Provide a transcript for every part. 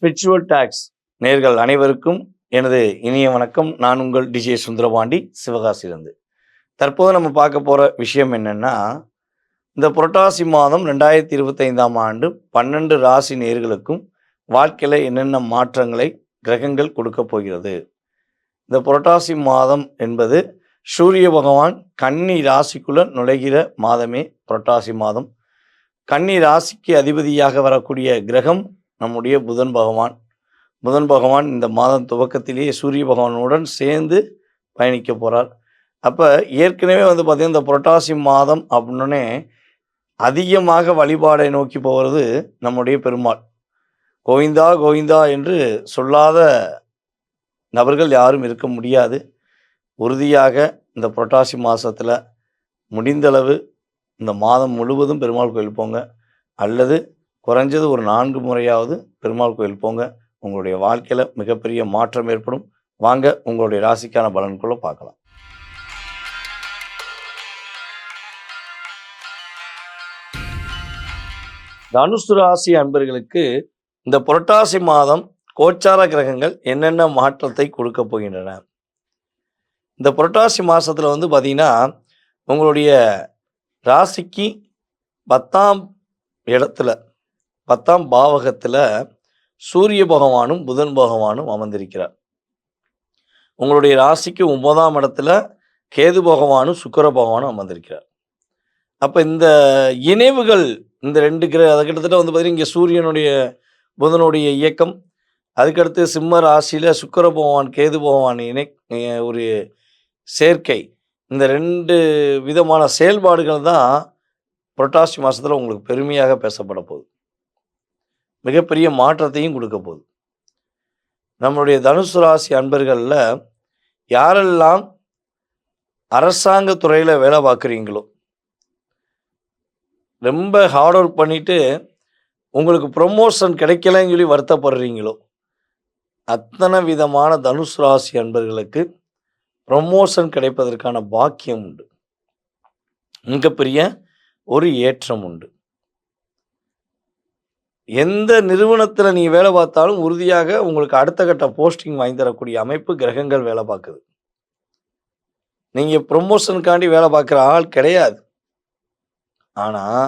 Spiritual tax நேர்கள் அனைவருக்கும் எனது இனிய வணக்கம். நான் உங்கள் டிஜே சுந்தரபாண்டி, சிவகாசியிலிருந்து. தற்போது நம்ம பார்க்க போகிற விஷயம் என்னென்னா, இந்த புரட்டாசி மாதம் 2025ஆம் ஆண்டு 12 ராசி நேர்களுக்கும் வாழ்க்கையில் என்னென்ன மாற்றங்களை கிரகங்கள் கொடுக்க போகிறது. இந்த புரட்டாசி மாதம் என்பது சூரிய பகவான் கன்னி ராசிக்குள்ளே நுழைகிற மாதமே புரட்டாசி மாதம். கன்னி ராசிக்கு அதிபதியாக வரக்கூடிய கிரகம் நம்முடைய புதன் பகவான் இந்த மாதம் துவக்கத்திலேயே சூரிய பகவானுடன் சேர்ந்து பயணிக்க போகிறார். அப்போ ஏற்கனவே பார்த்திங்கன்னா இந்த புரட்டாசி மாதம் அப்படின்னே அதிகமாக வழிபாடை நோக்கி போகிறது நம்முடைய பெருமாள். கோவிந்தா கோவிந்தா என்று சொல்லாத நபர்கள் யாரும் இருக்க முடியாது. உறுதியாக இந்த புரட்டாசி மாதத்தில் முடிந்தளவு இந்த மாதம் முழுவதும் பெருமாள் கோயில் போங்க, அல்லது குறைஞ்சது ஒரு 4 முறையாவது பெருமாள் கோயில் போங்க. உங்களுடைய வாழ்க்கையில் மிகப்பெரிய மாற்றம் ஏற்படும். வாங்க உங்களுடைய ராசிக்கான பலன்குள்ள பார்க்கலாம். தனுசு ராசி அன்பர்களுக்கு இந்த புரட்டாசி மாதம் கோச்சார கிரகங்கள் என்னென்ன மாற்றத்தை கொடுக்க போகின்றன. இந்த புரட்டாசி மாதத்தில் பார்த்தீங்கன்னா உங்களுடைய ராசிக்கு 10ஆம் இடத்துல 10ஆம் பாவகத்தில் சூரிய பகவானும் புதன் பகவானும் அமர்ந்திருக்கிறார். உங்களுடைய ராசிக்கு 9ஆம் இடத்துல கேது பகவானும் சுக்கிர பகவானும் அமர்ந்திருக்கிறார். அப்போ இந்த இணைவுகள் இந்த 2 அதை கிட்டத்தட்ட பார்த்தீங்கன்னா இங்கே சூரியனுடைய புதனுடைய இயக்கம், அதுக்கடுத்து சிம்ம ராசியில் சுக்கிர பகவான் கேது பகவான் ஒரு சேர்க்கை, இந்த 2 விதமான செயல்பாடுகள் தான் புரட்டாசி மாதத்தில் உங்களுக்கு பெருமையாக பேசப்பட போகுது. மிகப்பெரிய மாற்றத்தையும் கொடுக்க போகுது. நம்மளுடைய தனுசு ராசி அன்பர்களில் யாரெல்லாம் அரசாங்க துறையில் வேலை பார்க்குறீங்களோ, ரொம்ப ஹார்ட் ஒர்க் பண்ணிவிட்டு உங்களுக்கு ப்ரொமோஷன் கிடைக்கலன்னு சொல்லி வருத்தப்படுறீங்களோ, அத்தனை விதமான தனுசு ராசி அன்பர்களுக்கு ப்ரொமோஷன் கிடைப்பதற்கான பாக்கியம் உண்டு. மிகப்பெரிய ஒரு ஏற்றம் உண்டு. எந்த நிறுவனத்தில் நீ வேலை பார்த்தாலும் உறுதியாக உங்களுக்கு அடுத்த கட்ட போஸ்டிங் வாங்கி தரக்கூடிய அமைப்பு கிரகங்கள் வேலை பார்க்குது. நீங்கள் ப்ரொமோஷனுக்காண்டி வேலை பார்க்குற ஆள் கிடையாது. ஆனால்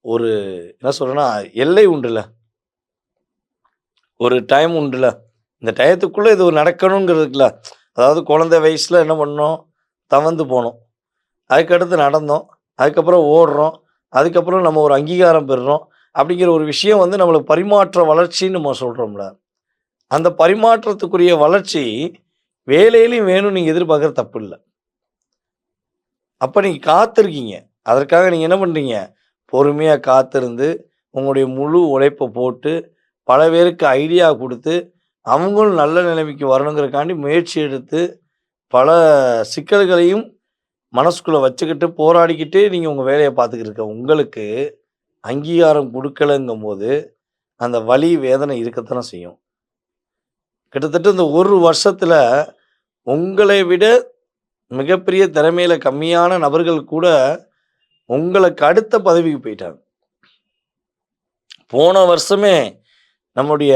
ஒரு என்ன சொல்கிறேன்னா, எல்லை உண்டுல, ஒரு டைம் உண்டுல, இந்த டயத்துக்குள்ளே இது ஒரு நடக்கணுங்கிறதுக்குல. அதாவது குழந்தை வயசில் என்ன பண்ணோம், தவந்து போனோம், அதுக்கடுத்து நடந்தோம், அதுக்கப்புறம் ஓடுறோம், அதுக்கப்புறம் நம்ம ஒரு அங்கீகாரம் பெறுறோம். அப்படிங்கிற ஒரு விஷயம் நம்மளுக்கு பரிமாற்ற வளர்ச்சின்னு நம்ம சொல்கிறோம்ல, அந்த பரிமாற்றத்துக்குரிய வளர்ச்சி வேலையிலையும் வேணும். நீங்கள் எதிர்பார்க்குற தப்பு இல்லை. அப்போ நீங்கள் காத்திருக்கீங்க, அதற்காக நீங்கள் என்ன பண்ணுறீங்க, பொறுமையாக காத்திருந்து உங்களுடைய முழு உழைப்பை போட்டு பல பேருக்கு ஐடியா கொடுத்து அவங்களும் நல்ல நிலைமைக்கு வரணுங்கிறக்காண்டி முயற்சி எடுத்து பல சிக்கல்களையும் மனசுக்குள்ளே வச்சுக்கிட்டு போராடிக்கிட்டே நீங்கள் உங்கள் வேலையை பார்த்துக்கிட்டு இருக்க உங்களுக்கு அங்கீகாரம் கொடுக்கலைங்கும் போது அந்த வலி வேதனை இருக்கத்தானே செய்யும். கிட்டத்தட்ட இந்த ஒரு வருஷத்தில் உங்களை விட மிகப்பெரிய திறமையில கம்மியான நபர்கள் கூட உங்களுக்கு அடுத்த பதவிக்கு போயிட்டாங்க. போன வருஷமே நம்முடைய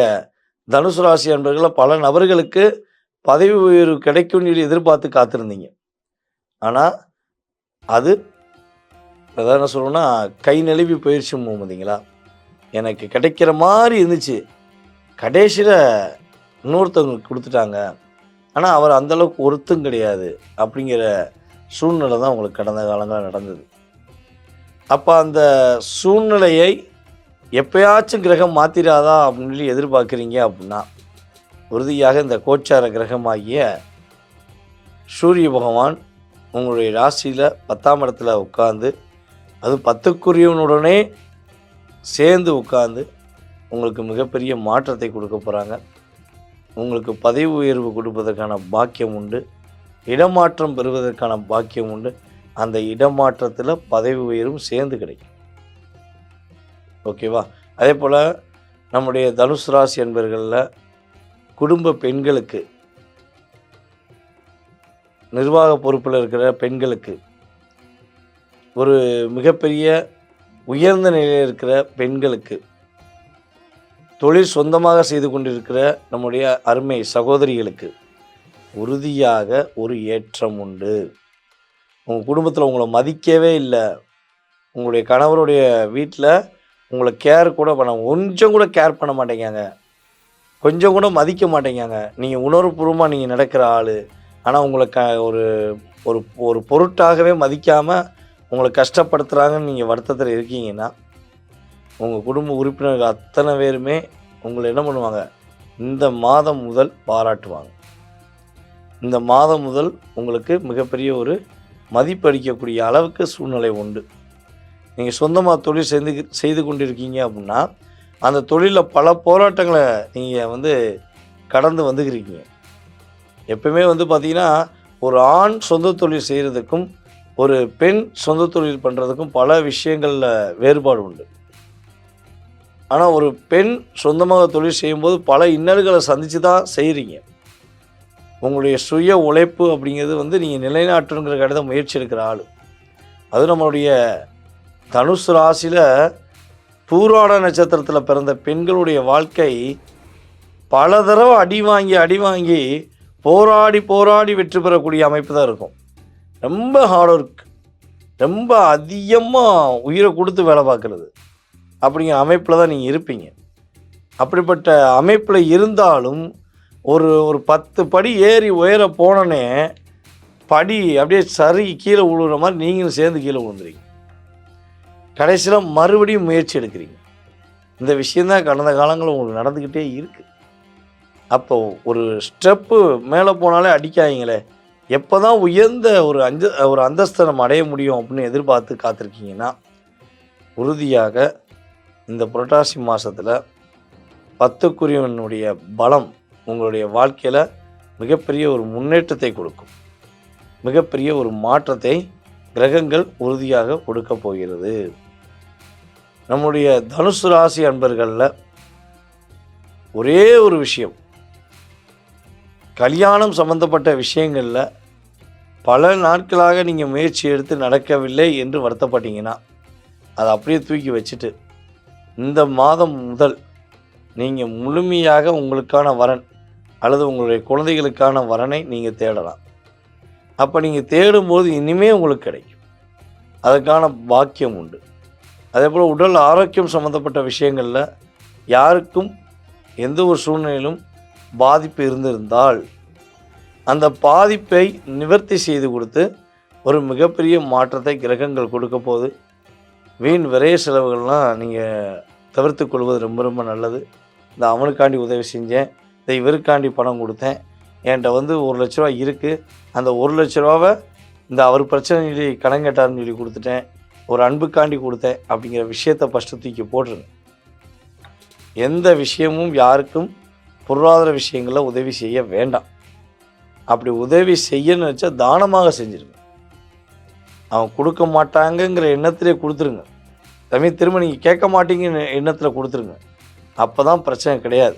தனுசு ராசி அன்பர்களில் பல நபர்களுக்கு பதவி உயர்வு கிடைக்கும்னு சொல்லி எதிர்பார்த்து காத்திருந்தீங்க. ஆனால் அது அதான் என்ன சொல்லணும்னா, கை நழுவி போயிடுச்சு பார்த்தீங்களா. எனக்கு கிடைக்கிற மாதிரி இருந்துச்சு, கடைசியில் இன்னொருத்தவங்களுக்கு கொடுத்துட்டாங்க, ஆனால் அவர் அந்தளவுக்கு ஒருத்தும் கிடையாது அப்படிங்கிற சூழ்நிலை தான் உங்களுக்கு கடந்த காலங்களில் நடந்தது. அப்போ அந்த சூழ்நிலையை எப்பயாச்சும் கிரகம் மாற்றிடாதா அப்படின்னு சொல்லி எதிர்பார்க்குறீங்க அப்படின்னா, உறுதியாக இந்த கோச்சார கிரகமாகிய சூரிய பகவான் உங்களுடைய ராசியில் 10ஆம் இடத்துல உட்கார்ந்து, அது 10க்குரியவனுடனே சேர்ந்து உட்கார்ந்து உங்களுக்கு மிகப்பெரிய மாற்றத்தை கொடுக்க போகிறாங்க. உங்களுக்கு பதவி உயர்வு கொடுப்பதற்கான பாக்கியம் உண்டு, இடமாற்றம் பெறுவதற்கான பாக்கியம் உண்டு. அந்த இடமாற்றத்தில் பதவி உயர்வும் சேர்ந்து கிடைக்கும். ஓகேவா? அதே போல் நம்முடைய தனுசு ராசி என்பர்களில் குடும்ப பெண்களுக்கு, நிர்வாக பொறுப்பில் இருக்கிற பெண்களுக்கு, ஒரு மிகப்பெரிய உயர்ந்த நிலையில் இருக்கிற பெண்களுக்கு தொழில் சொந்தமாக செய்து கொண்டிருக்கிற நம்முடைய அருமை சகோதரிகளுக்கு உறுதியாக ஒரு ஏற்றம் உண்டு. உங்கள் குடும்பத்தில் உங்களை மதிக்கவே இல்லை, உங்களுடைய கணவருடைய வீட்டில் உங்களை கேர் கூட கொஞ்சம் கூட கேர் பண்ண மாட்டேங்காங்க, கொஞ்சம் கூட மதிக்க மாட்டேங்காங்க. நீங்கள் உணர்வுபூர்வமாக நீங்கள் நடக்கிற ஆள், ஆனால் உங்களை ஒரு ஒரு ஒரு பொருட்டாகவே மதிக்காமல் உங்களை கஷ்டப்படுத்துகிறாங்கன்னு நீங்கள் வருத்தத்தில் இருக்கீங்கன்னா, உங்கள் குடும்ப உறுப்பினர்கள் அத்தனை பேருமே உங்களை என்ன பண்ணுவாங்க, இந்த மாதம் முதல் பாராட்டுவாங்க. இந்த மாதம் முதல் உங்களுக்கு மிகப்பெரிய ஒரு மதிப்பளிக்கக்கூடிய அளவுக்கு சூழ்நிலை உண்டு. நீங்கள் சொந்தமாக தொழில் செய்து கொண்டிருக்கீங்க அப்படின்னா, அந்த தொழிலில் பல போராட்டங்களை நீங்கள் கடந்து வந்துக்கிறீங்க. எப்பவுமே பார்த்திங்கன்னா, ஒரு ஆண் சொந்த தொழில் செய்கிறதுக்கும் ஒரு பெண் சொந்த தொழில் பண்ணுறதுக்கும் பல விஷயங்களில் வேறுபாடு உண்டு. ஆனால் ஒரு பெண் சொந்தமாக தொழில் செய்யும்போது பல இன்னல்களை சந்தித்து தான் செய்கிறீங்க. உங்களுடைய சுய உழைப்பு அப்படிங்கிறது நீங்கள் நிலைநாட்டுங்கிற கடிதம் முயற்சி எடுக்கிற ஆள். அது நம்மளுடைய தனுசு ராசியில் பூராட நட்சத்திரத்தில் பிறந்த பெண்களுடைய வாழ்க்கை பல தடவை அடி வாங்கி போராடி வெற்றி பெறக்கூடிய அமைப்பு தான் இருக்கும். ரொம்ப ஹார்ட் ஒர்க், ரொம்ப அதிகமாக உயிரை கொடுத்து வேலை பார்க்குறது அப்படிங்கிற அமைப்பில் தான் நீங்கள் இருப்பீங்க. அப்படிப்பட்ட அமைப்பில் இருந்தாலும் ஒரு 10 படி ஏறி உயர போனோன்னே படி அப்படியே சரி கீழே விழுகிற மாதிரி நீங்களும் சேர்ந்து கீழே விழுந்துறீங்க. கடைசியில் மறுபடியும் முயற்சி எடுக்கிறீங்க. இந்த விஷயந்தான் கடந்த காலங்களில் உங்களுக்கு நடந்துக்கிட்டே இருக்குது. அப்போ ஒரு ஸ்டெப்பு மேலே போனாலே அடிக்காதீங்களே, எப்போ தான் உயர்ந்த ஒரு அந்தஸ்தை நம்ம அடைய முடியும் அப்படின்னு எதிர்பார்த்து காத்திருக்கீங்கன்னா, உறுதியாக இந்த புரட்டாசி மாதத்தில் 10க்குரியவனுடைய பலம் உங்களுடைய வாழ்க்கையில் மிகப்பெரிய ஒரு முன்னேற்றத்தை கொடுக்கும். மிகப்பெரிய ஒரு மாற்றத்தை கிரகங்கள் உறுதியாக கொடுக்க போகிறது. நம்முடைய தனுசு ராசி அன்பர்களில் ஒரே ஒரு விஷயம், கல்யாணம் சம்பந்தப்பட்ட விஷயங்களில் பல நாட்களாக நீங்கள் முயற்சி எடுத்து நடக்கவில்லை என்று வருத்தப்பட்டீங்கன்னா, அதை அப்படியே தூக்கி வச்சுட்டு இந்த மாதம் முதல் நீங்கள் முழுமையாக உங்களுக்கான வரன் அல்லது உங்களுடைய குழந்தைகளுக்கான வரனை நீங்கள் தேடலாம். அப்போ நீங்கள் தேடும்போது இனிமேல் உங்களுக்கு கிடைக்கும், அதுக்கான பாக்கியம் உண்டு. அதே போல் உடல் ஆரோக்கியம் சம்மந்தப்பட்ட விஷயங்களில் யாருக்கும் எந்த ஒரு சூழ்நிலையிலும் பாதிப்பு இருந்திருந்தால் அந்த பாதிப்பை நிவர்த்தி செய்து கொடுத்து ஒரு மிகப்பெரிய மாற்றத்தை கிரகங்கள் கொடுக்க போகுது. வீண் விரைய செலவுகள்லாம் நீங்கள் தவிர்த்து கொள்வது ரொம்ப ரொம்ப நல்லது. இந்த அவனுக்காண்டி உதவி செஞ்சேன், இந்த இவருக்காண்டி பணம் கொடுத்தேன், என்கிட்ட 1 லட்ச ரூபா இருக்குது, அந்த 1 லட்ச ரூபாவை இந்த அவர் பிரச்சனை கடன் கேட்டார்னு சொல்லி கொடுத்துட்டேன், ஒரு அன்புக்காண்டி கொடுத்தேன் அப்படிங்கிற விஷயத்தை ஃபஸ்ட்டு தூக்கி போட்டுருங்க. எந்த விஷயமும் யாருக்கும் பொருளாதார விஷயங்களில் உதவி செய்ய வேண்டாம். அப்படி உதவி செய்யணும்னு நினச்சா தானமாக செஞ்சுருங்க. அவன் கொடுக்க மாட்டாங்கங்கிற எண்ணத்திலே கொடுத்துருங்க. திரும்ப நீங்கள் கேட்க மாட்டீங்கன்னு எண்ணத்தில் கொடுத்துருங்க. அப்போ தான் பிரச்சனை கிடையாது.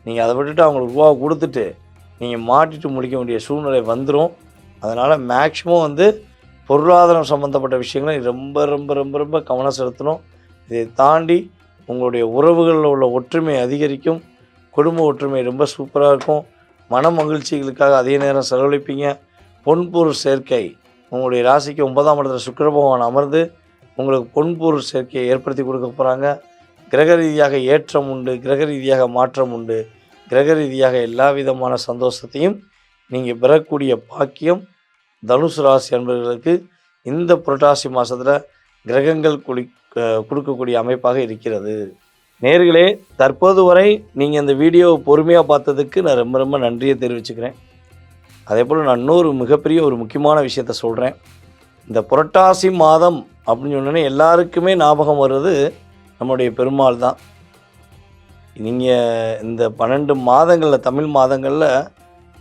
நீங்கள் அதை விட்டுட்டு அவங்களுக்கு ரூபா கொடுத்துட்டு நீங்கள் மாட்டிட்டு முடிக்க வேண்டிய சூழ்நிலை வந்துடும். அதனால் மேக்ஸிமம் பொருளாதாரம் சம்மந்தப்பட்ட விஷயங்களை ரொம்ப ரொம்ப ரொம்ப ரொம்ப கவனம் செலுத்தணும். இதை தாண்டி உங்களுடைய உறவுகளில் உள்ள ஒற்றுமை அதிகரிக்கும். குடும்ப ஒற்றுமை ரொம்ப சூப்பராக இருக்கும். மன மகிழ்ச்சிகளுக்காக அதிக நேரம் செலவழிப்பீங்க. பொன்பொருள் சேர்க்கை உங்களுடைய ராசிக்கு 9ஆம் இடத்துல சுக்கிர பகவான் அமர்ந்து உங்களுக்கு பொன்பொருள் சேர்க்கையை ஏற்படுத்தி கொடுக்க போகிறாங்க. கிரக ரீதியாக ஏற்றம் உண்டு, கிரக ரீதியாக மாற்றம் உண்டு, கிரக ரீதியாக எல்லா விதமான சந்தோஷத்தையும் நீங்கள் பெறக்கூடிய பாக்கியம் தனுசு ராசி அன்பர்களுக்கு இந்த புரட்டாசி மாதத்தில் கிரகங்கள் கொடுக்கக்கூடிய அமைப்பாக இருக்கிறது. நேயர்களே, தற்போது வரை நீங்கள் இந்த வீடியோவை பொறுமையாக பார்த்ததுக்கு நான் ரொம்ப ரொம்ப நன்றியை தெரிவிச்சுக்கிறேன். அதே போல் நான் இன்னொரு மிகப்பெரிய ஒரு முக்கியமான விஷயத்த சொல்கிறேன். இந்த புரட்டாசி மாதம் அப்படின்னு சொன்னோன்னே எல்லாருக்குமே ஞாபகம் வர்றது நம்முடைய பெருமாள் தான். நீங்கள் இந்த 12 மாதங்களில், தமிழ் மாதங்களில்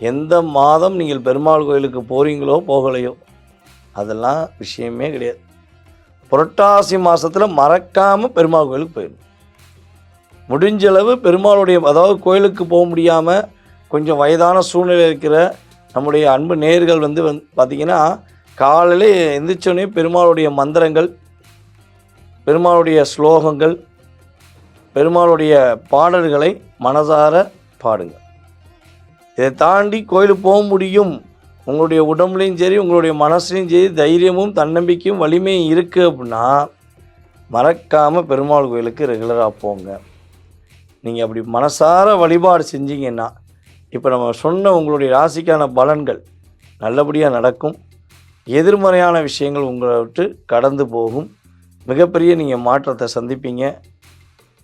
எந்த மாதம் நீங்கள் பெருமாள் கோயிலுக்கு போகிறீங்களோ போகலையோ அதெல்லாம் விஷயமே கிடையாது. புரட்டாசி மாதத்தில் மறக்காமல் பெருமாள் கோயிலுக்கு போயிடணும். முடிஞ்சளவு பெருமாளுடைய, அதாவது கோயிலுக்கு போக முடியாமல் கொஞ்சம் வயதான சூழ்நிலை இருக்கிற நம்முடைய அன்பு நேயர்கள் பார்த்திங்கன்னா, காலையில் எந்திரிச்சோடனே பெருமாளுடைய மந்திரங்கள், பெருமாளுடைய ஸ்லோகங்கள், பெருமாளுடைய பாடல்களை மனதார பாடுங்க. இதை தாண்டி கோயிலுக்கு போக முடியும், உங்களுடைய உடம்புலையும் சரி உங்களுடைய மனசுலையும் சரி தைரியமும் தன்னம்பிக்கையும் வலிமையும் இருக்குது அப்படின்னா மறக்காமல் பெருமாள் கோயிலுக்கு ரெகுலராக போங்க. நீங்கள் அப்படி மனசார வழிபாடு செஞ்சீங்கன்னா இப்போ நம்ம சொன்ன உங்களுடைய ராசிக்கான பலன்கள் நல்லபடியாக நடக்கும். எதிர்மறையான விஷயங்கள் உங்களை விட்டு கடந்து போகும். மிகப்பெரிய நீங்கள் மாற்றத்தை சந்திப்பீங்க.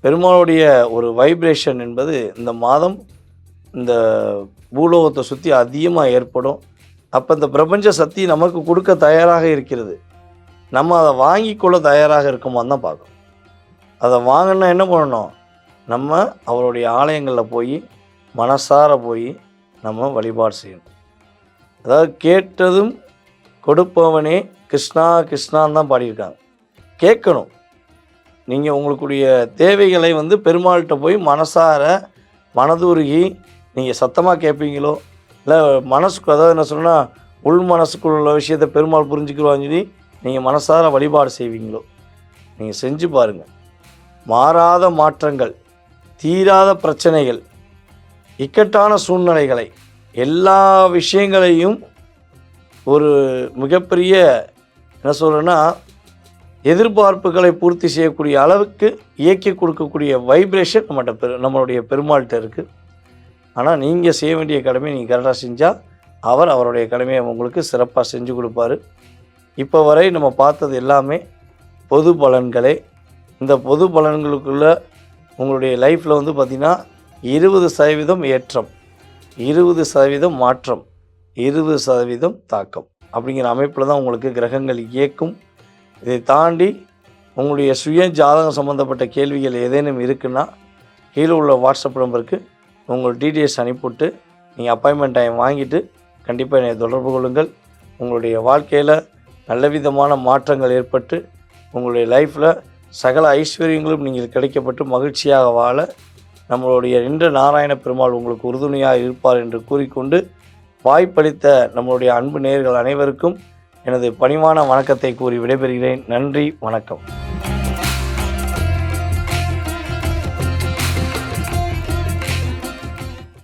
பெருமாளுடைய ஒரு வைப்ரேஷன் என்பது இந்த மாதம் இந்த பூலோகத்தை சுற்றி அதிகமாக ஏற்படும். அப்போ இந்த பிரபஞ்ச சக்தி நமக்கு கொடுக்க தயாராக இருக்கிறது. நம்ம அதை வாங்கிக்கொள்ள தயாராக இருக்குமான்னு தான் பார்க்கணும். அதை வாங்கினா என்ன பண்ணணும்? நம்ம அவருடைய ஆலயங்களில் போய் மனசார போய் நம்ம வழிபாடு செய்யணும். அதாவது கேட்டதும் கொடுப்பவனே கிருஷ்ணா கிருஷ்ணான்னு தான் பாடியிருக்காங்க. கேட்கணும். நீங்கள் உங்களுடைய தேவைகளை பெருமாள்கிட்ட போய் மனசார மனதுருகி நீங்கள் சத்தமாக கேட்பீங்களோ, இல்லை மனசுக்கு, அதாவது என்ன சொன்னால் உள் மனசுக்குள்ள விஷயத்தை பெருமாள் புரிஞ்சுக்குவான்னு சொல்லி நீங்கள் மனசார வழிபாடு செய்வீங்களோ, நீங்கள் செஞ்சு பாருங்கள். மாறாத மாற்றங்கள், தீராத பிரச்சனைகள், இக்கட்டான சூழ்நிலைகளை, எல்லா விஷயங்களையும் ஒரு மிகப்பெரிய என்ன சொல்கிறேன்னா எதிர்பார்ப்புகளை பூர்த்தி செய்யக்கூடிய அளவுக்கு இயக்கி கொடுக்கக்கூடிய வைப்ரேஷன் நம்மளுடைய பெருமாள்கிட்ட இருக்குது. ஆனால் நீங்கள் செய்ய வேண்டிய கடமையை நீங்கள் கரெக்டாக செஞ்சால் அவர் அவருடைய கடமையை உங்களுக்கு சிறப்பாக செஞ்சு கொடுப்பாரு. இப்போ வரை நம்ம பார்த்தது எல்லாமே பொது பலன்களே. இந்த பொது பலன்களுக்குள்ளே உங்களுடைய லைஃப்பில் பார்த்திங்கன்னா 20% ஏற்றம், 20% மாற்றம், 20% தாக்கம் அப்படிங்கிற அமைப்பில் தான் உங்களுக்கு கிரகங்கள் இயக்கும். இதை தாண்டி உங்களுடைய சுய ஜாதகம் சம்மந்தப்பட்ட கேள்விகள் ஏதேனும் இருக்குன்னா கீழே உள்ள வாட்ஸ்அப் நம்பருக்கு உங்கள் டீட்டெயில்ஸ் அனுப்பிவிட்டு நீங்கள் அப்பாயின்மெண்ட் டைம் வாங்கிட்டு கண்டிப்பாக என்னை தொடர்பு கொள்ளுங்கள். உங்களுடைய வாழ்க்கையில் நல்ல விதமான மாற்றங்கள் ஏற்பட்டு உங்களுடைய லைஃப்பில் சகல ஐஸ்வர்யங்களும் நீங்கள் கிடைக்கப்பட்டு மகிழ்ச்சியாக வாழ நம்மளுடைய நின்ற நாராயண பெருமாள் உங்களுக்கு உறுதுணையாக இருப்பார் என்று கூறிக்கொண்டு வாய்ப்பளித்த நம்மளுடைய அன்பு நேயர்கள் அனைவருக்கும் எனது பணிவான வணக்கத்தை கூறி விடைபெறுகிறேன். நன்றி, வணக்கம்.